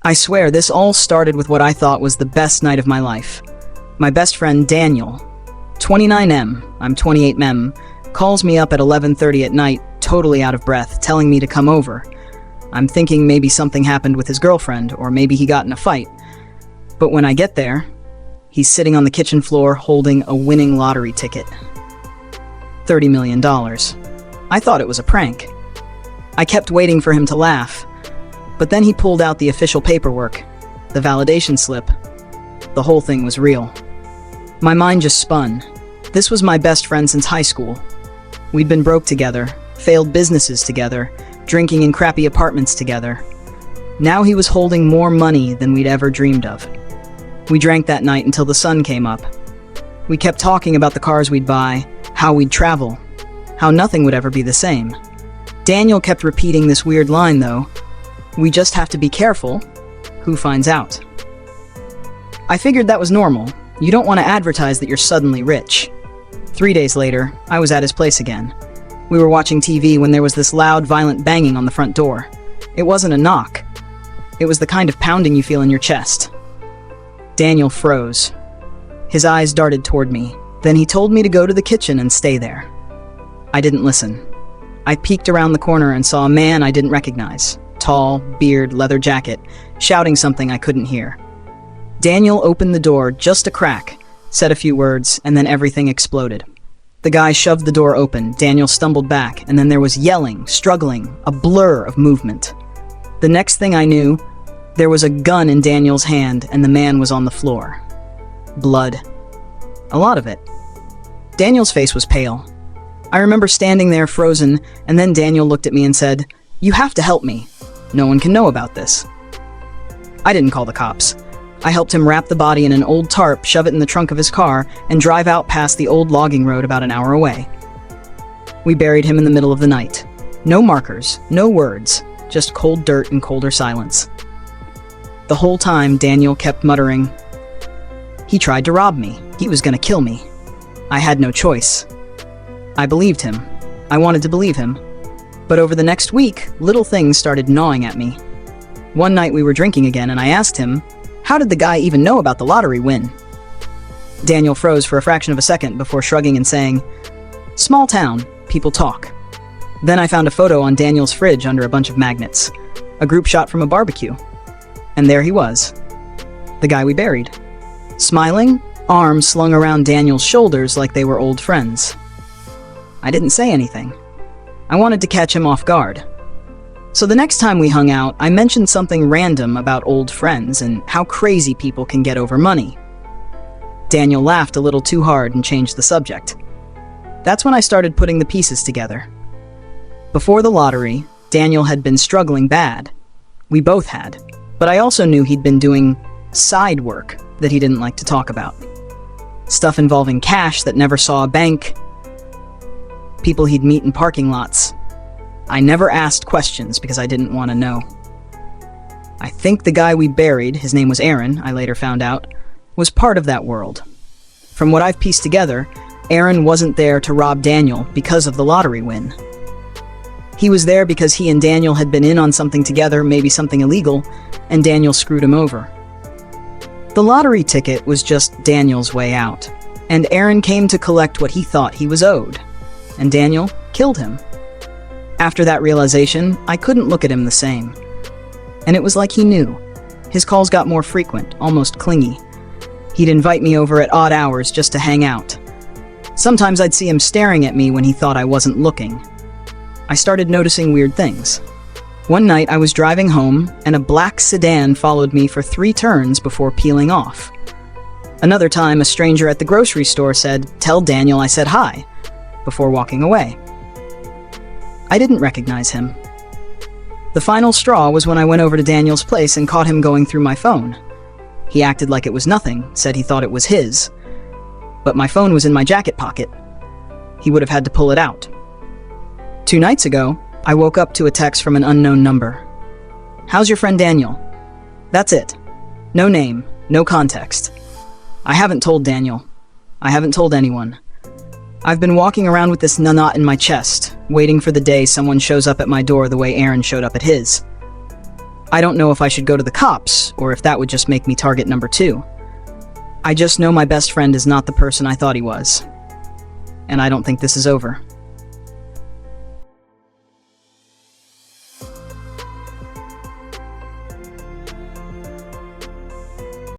I swear, this all started with what I thought was the best night of my life. My best friend Daniel, 29M, I'm 28M, calls me up at 11:30 at night, totally out of breath, telling me to come over. I'm thinking maybe something happened with his girlfriend, or maybe he got in a fight. But when I get there, he's sitting on the kitchen floor holding a winning lottery ticket. $30 million. I thought it was a prank. I kept waiting for him to laugh, but then he pulled out the official paperwork, the validation slip. The whole thing was real. My mind just spun. This was my best friend since high school. We'd been broke together, failed businesses together, drinking in crappy apartments together. Now he was holding more money than we'd ever dreamed of. We drank that night until the sun came up. We kept talking about the cars we'd buy, how we'd travel, how nothing would ever be the same. Daniel kept repeating this weird line though, "We just have to be careful. Who finds out?" I figured that was normal. You don't want to advertise that you're suddenly rich. 3 days later, I was at his place again. We were watching TV when there was this loud, violent banging on the front door. It wasn't a knock. It was the kind of pounding you feel in your chest. Daniel froze. His eyes darted toward me. Then he told me to go to the kitchen and stay there. I didn't listen. I peeked around the corner and saw a man I didn't recognize. Tall, beard, leather jacket, shouting something I couldn't hear. Daniel opened the door just a crack, said a few words, and then everything exploded. The guy shoved the door open, Daniel stumbled back, and then there was yelling, struggling, a blur of movement. The next thing I knew, there was a gun in Daniel's hand and the man was on the floor. Blood. A lot of it. Daniel's face was pale. I remember standing there frozen, and then Daniel looked at me and said, "You have to help me. No one can know about this." I didn't call the cops. I helped him wrap the body in an old tarp, shove it in the trunk of his car, and drive out past the old logging road about an hour away. We buried him in the middle of the night. No markers, no words, just cold dirt and colder silence. The whole time, Daniel kept muttering, "He tried to rob me. He was gonna kill me." I had no choice. I believed him. I wanted to believe him. But over the next week, little things started gnawing at me. One night we were drinking again and I asked him, how did the guy even know about the lottery win? Daniel froze for a fraction of a second before shrugging and saying, "Small town, people talk." Then I found a photo on Daniel's fridge under a bunch of magnets, a group shot from a barbecue. And there he was, the guy we buried, smiling, arms slung around Daniel's shoulders like they were old friends. I didn't say anything. I wanted to catch him off guard. So the next time we hung out, I mentioned something random about old friends and how crazy people can get over money. Daniel laughed a little too hard and changed the subject. That's when I started putting the pieces together. Before the lottery, Daniel had been struggling bad. We both had. But I also knew he'd been doing side work that he didn't like to talk about. Stuff involving cash that never saw a bank, people he'd meet in parking lots. I never asked questions because I didn't want to know. I think the guy we buried, his name was Aaron, I later found out, was part of that world. From what I've pieced together, Aaron wasn't there to rob Daniel because of the lottery win. He was there because he and Daniel had been in on something together, maybe something illegal, and Daniel screwed him over. The lottery ticket was just Daniel's way out, and Aaron came to collect what he thought he was owed, and Daniel killed him. After that realization, I couldn't look at him the same. And it was like he knew. His calls got more frequent, almost clingy. He'd invite me over at odd hours just to hang out. Sometimes I'd see him staring at me when he thought I wasn't looking. I started noticing weird things. One night I was driving home, and a black sedan followed me for 3 turns before peeling off. Another time, a stranger at the grocery store said, "Tell Daniel I said hi," before walking away. I didn't recognize him. The final straw was when I went over to Daniel's place and caught him going through my phone. He acted like it was nothing, said he thought it was his. But my phone was in my jacket pocket. He would have had to pull it out. 2 nights ago, I woke up to a text from an unknown number. "How's your friend Daniel?" That's it. No name, no context. I haven't told Daniel. I haven't told anyone. I've been walking around with this knot in my chest, waiting for the day someone shows up at my door the way Aaron showed up at his. I don't know if I should go to the cops, or if that would just make me target number 2. I just know my best friend is not the person I thought he was. And I don't think this is over.